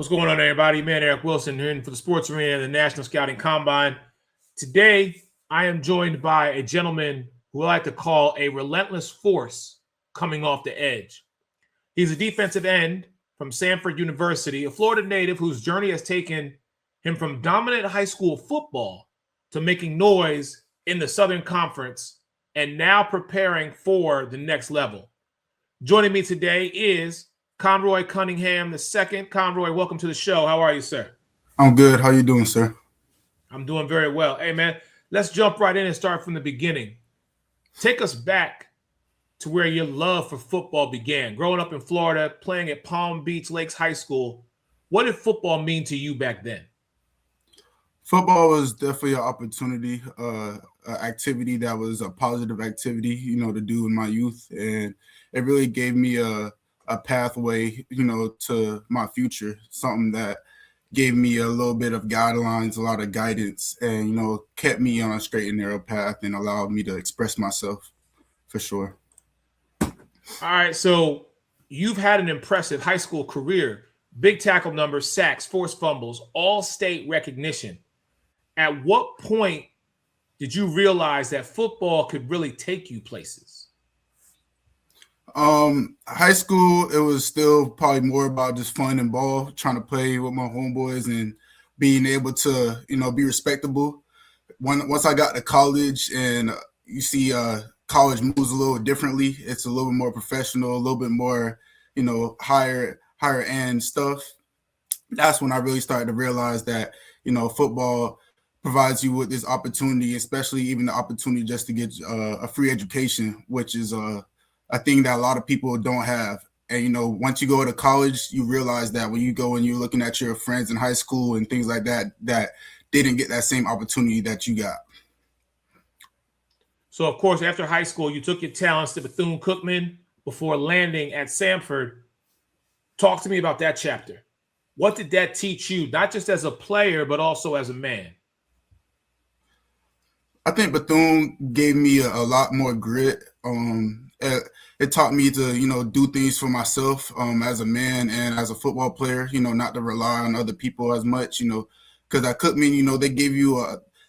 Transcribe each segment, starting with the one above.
What's going on, everybody? Man, Eric Wilson here for the Sports Arena and the National Scouting Combine. Today, I am joined by a gentleman who I like to call a relentless force coming off the edge. He's a defensive end from Samford University, a Florida native whose journey has taken him from dominant high school football to making noise in the Southern Conference and now preparing for the next level. Joining me today is Conroy Cunningham II. Conroy, welcome to the show. How are you, sir? I'm good. How you doing, sir? I'm doing very well. Hey, man, let's jump right in and start from the beginning. Take us back to where your love for football began. Growing up in Florida, playing at Palm Beach Lakes High School, what did football mean to you back then? Football was definitely an opportunity, an activity that was a positive activity, to do in my youth. And it really gave me a pathway, to my future, something that gave me a little bit of guidelines, a lot of guidance, and, kept me on a straight and narrow path and allowed me to express myself for sure. All right, so you've had an impressive high school career, big tackle numbers, sacks, forced fumbles, all-state recognition. At what point did you realize that football could really take you places? High school, it was still probably more about just fun and ball, trying to play with my homeboys and being able to, be respectable. Once I got to college and you see college moves a little differently, it's a little bit more professional, a little bit more, higher end stuff. That's when I really started to realize that, football provides you with this opportunity, especially even the opportunity just to get a free education, which is a thing that a lot of people don't have. And, once you go to college, you realize that when you go and you're looking at your friends in high school and things like that, that didn't get that same opportunity that you got. So, of course, after high school, you took your talents to Bethune-Cookman before landing at Samford. Talk to me about that chapter. What did that teach you, not just as a player, but also as a man? I think Bethune gave me a lot more grit. It taught me to, do things for myself as a man and as a football player, not to rely on other people as much, because at Cookman, they give you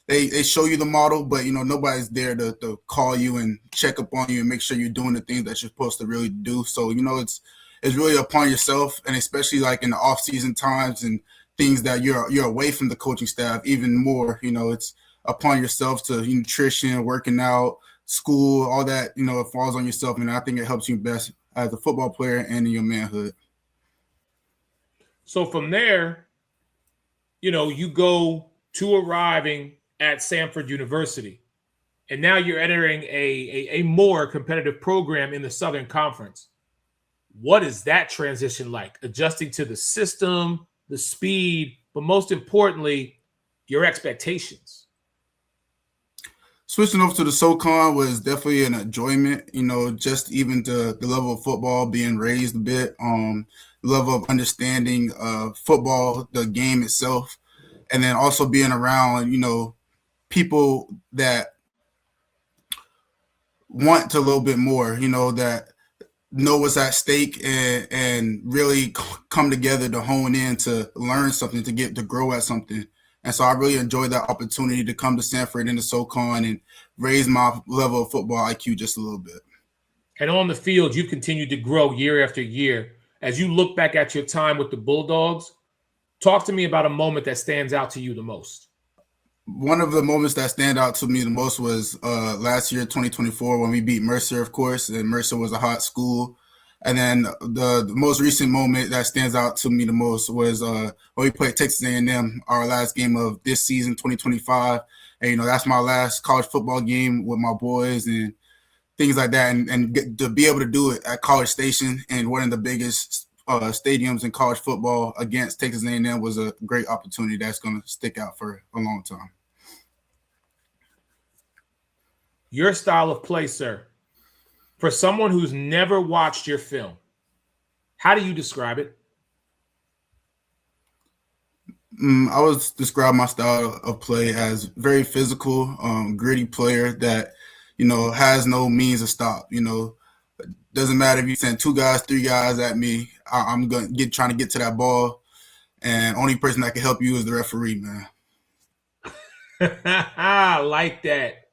they show you the model, but, nobody's there to call you and check up on you and make sure you're doing the things that you're supposed to really do. So, it's really upon yourself, and especially like in the off season times and things that you're away from the coaching staff even more, it's upon yourself to nutrition, working out, school, all that, it falls on yourself. And I think it helps you best as a football player and in your manhood. So from there, you go to arriving at Samford University, and now you're entering a more competitive program in the Southern Conference. What is that transition like? Adjusting to the system, the speed, but most importantly, your expectations. Switching over to the SoCon was definitely an enjoyment, just even the level of football being raised a bit, the level of understanding football, the game itself, and then also being around, people that want a little bit more, that know what's at stake and really come together to hone in, to learn something, to grow at something. And so I really enjoyed that opportunity to come to Samford in the SoCon and raise my level of football IQ just a little bit. And on the field, you've continued to grow year after year. As you look back at your time with the Bulldogs, talk to me about a moment that stands out to you the most. One of the moments that stand out to me the most was last year, 2024, when we beat Mercer, of course, and Mercer was a hot school. And then the most recent moment that stands out to me the most was when we played Texas A&M, our last game of this season, 2025. And, that's my last college football game with my boys and things like that. And to be able to do it at College Station and one of the biggest stadiums in college football against Texas A&M was a great opportunity that's going to stick out for a long time. Your style of play, sir, for someone who's never watched your film, how do you describe it? I would describe my style of play as very physical, gritty player that, has no means of stop. Doesn't matter if you send 2 guys, 3 guys at me. I'm going to trying to get to that ball. and only person that can help you is the referee, man. I like that.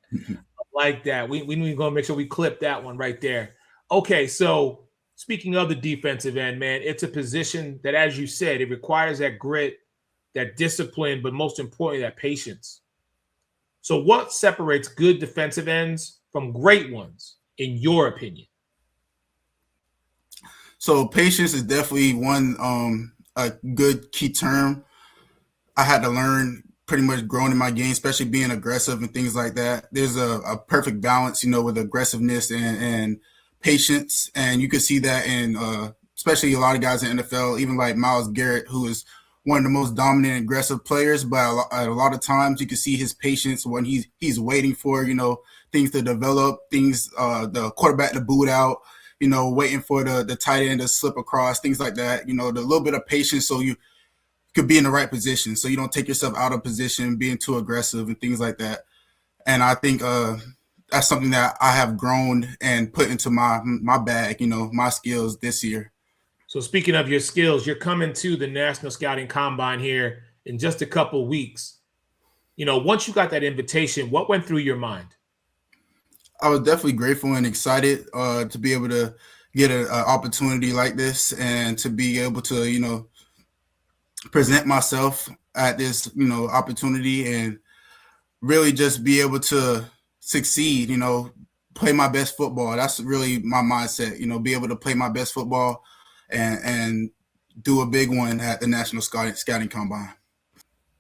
Like that. We need to go make sure we clip that one right there. Okay, so speaking of the defensive end, man, it's a position that, as you said, it requires that grit, that discipline, but most importantly, that patience. So, what separates good defensive ends from great ones, in your opinion? So patience is definitely one a good key term I had to learn pretty much growing in my game, especially being aggressive and things like that. There's a perfect balance, with aggressiveness and patience. And you can see that in especially a lot of guys in the NFL, even like Myles Garrett, who is one of the most dominant and aggressive players. But a lot of times you can see his patience when he's waiting for, things to develop, the quarterback to boot out, waiting for the tight end to slip across, things like that. The little bit of patience so you could be in the right position, so you don't take yourself out of position, being too aggressive and things like that. And I think that's something that I have grown and put into my bag, my skills this year. So, speaking of your skills, you're coming to the National Scouting Combine here in just a couple weeks. Once you got that invitation, what went through your mind? I was definitely grateful and excited to be able to get an opportunity like this and to be able to, present myself at this, opportunity and really just be able to succeed, play my best football. That's really my mindset, be able to play my best football and do a big one at the National Scouting Combine.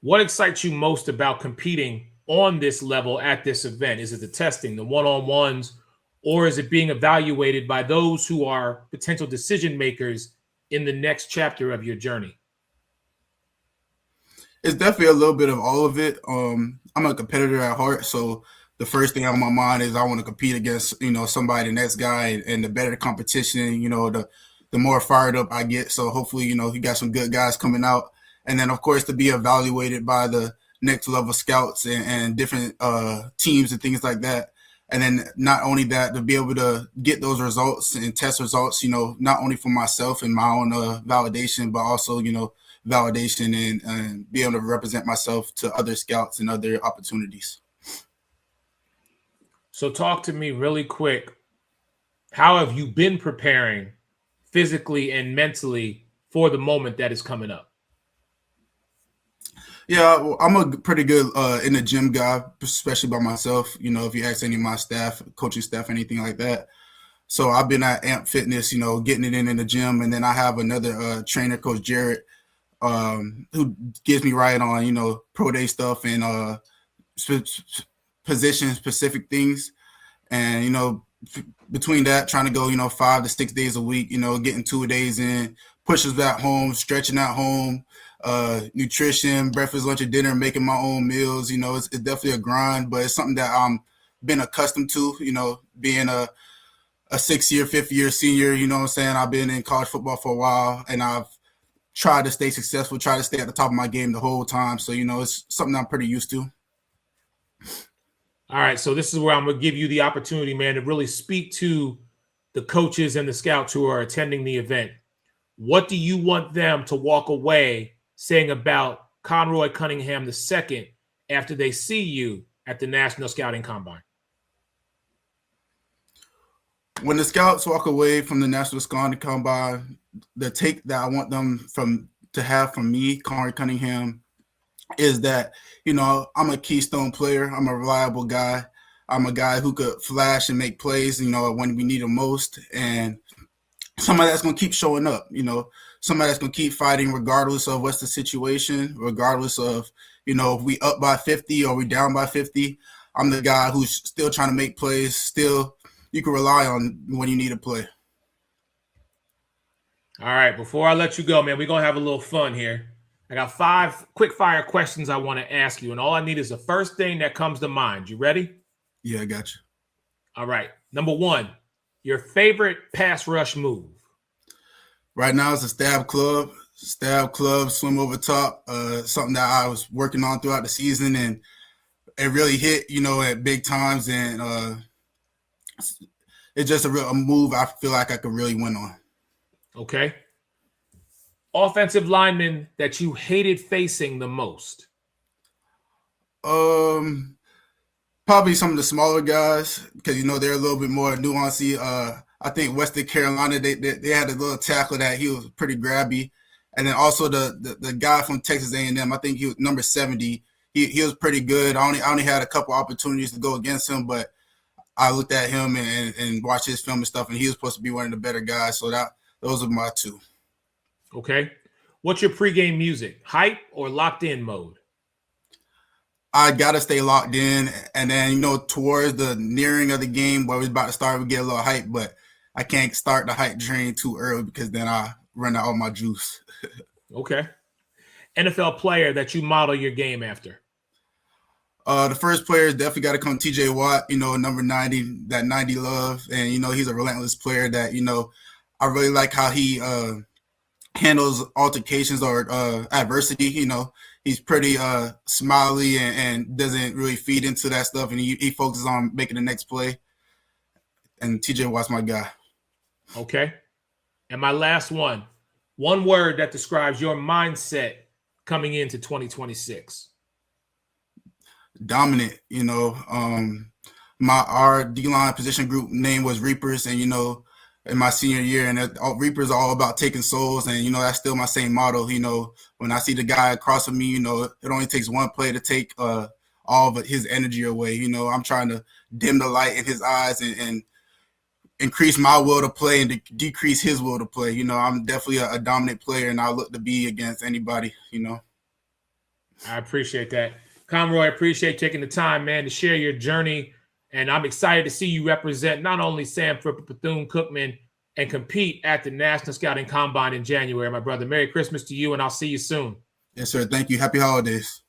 What excites you most about competing on this level at this event? Is it the testing, the one-on-ones, or is it being evaluated by those who are potential decision makers in the next chapter of your journey? It's definitely a little bit of all of it. I'm a competitor at heart, so the first thing on my mind is I want to compete against, somebody, the next guy, and the better the competition, the more fired up I get. So hopefully, you got some good guys coming out, and then of course to be evaluated by the next level scouts and different teams and things like that. And then not only that, to be able to get those results and test results, not only for myself and my own validation, but also, validation and be able to represent myself to other scouts and other opportunities. So, talk to me really quick. How have you been preparing physically and mentally for the moment that is coming up? Yeah, well, I'm a pretty good in the gym guy, especially by myself. If you ask any of my staff, coaching staff, anything like that. So I've been at Amp Fitness, getting it in the gym, and then I have another trainer, Coach Jarrett, who gets me right on, pro day stuff and position specific things. And, between that, trying to go, 5 to 6 days a week, getting 2 days in, pushes at home, stretching at home, nutrition, breakfast, lunch, and dinner, making my own meals. It's definitely a grind, but it's something that I'm been accustomed to, being a 6-year, 5th-year senior, what I'm saying? I've been in college football for a while, and I've tried to stay successful, try to stay at the top of my game the whole time. So, it's something I'm pretty used to. All right, so this is where I'm going to give you the opportunity, man, to really speak to the coaches and the scouts who are attending the event. What do you want them to walk away saying about Conroy Cunningham II after they see you at the National Scouting Combine? When the scouts walk away from the National Scouting Combine, the take that I want them to have from me, Conroy Cunningham, is that, I'm a keystone player. I'm a reliable guy. I'm a guy who could flash and make plays, when we need them most. And somebody that's going to keep showing up, somebody that's going to keep fighting regardless of what's the situation, regardless of, if we up by 50 or we down by 50. I'm the guy who's still trying to make plays, still you can rely on when you need to play. All right, before I let you go, man, we're going to have a little fun here. I got 5 quick fire questions I want to ask you, and all I need is the first thing that comes to mind. You ready? Yeah, I got you. All right. Number 1, your favorite pass rush move? Right now it's a stab club, swim over top, something that I was working on throughout the season, and it really hit, at big times, and it's just a move I feel like I could really win on. Okay. Offensive lineman that you hated facing the most? Probably some of the smaller guys because they're a little bit more nuancy. I think Western Carolina they had a little tackle that he was pretty grabby, and then also the guy from Texas A&M. I think he was number 70. He was pretty good. I only had a couple opportunities to go against him, but I looked at him and watched his film and stuff, and he was supposed to be one of the better guys. So those are my two. Okay. What's your pregame music? Hype or locked in mode? I gotta stay locked in, and then towards the nearing of the game where we're about to start, we get a little hype, but I can't start the hype train too early because then I run out of my juice. Okay. NFL player that you model your game after? The first player is definitely got to come TJ Watt, number 90, that 90 love, and he's a relentless player that I really like how he handles altercations or adversity. He's pretty smiley and doesn't really feed into that stuff, and he focuses on making the next play. And TJ Watt's my guy. Okay. And my last one word that describes your mindset coming into 2026. Dominant. Our D-line position group name was Reapers, and in my senior year, and Reapers are all about taking souls, and that's still my same motto. When I see the guy across from me, it only takes one play to take all of his energy away. I'm trying to dim the light in his eyes and increase my will to play and decrease his will to play. I'm definitely a dominant player, and I look to be against anybody. I appreciate that. Conroy, I appreciate taking the time, man, to share your journey. And I'm excited to see you represent not only Samford, but Bethune-Cookman and compete at the National Scouting Combine in January, my brother. Merry Christmas to you, and I'll see you soon. Yes, sir. Thank you. Happy holidays.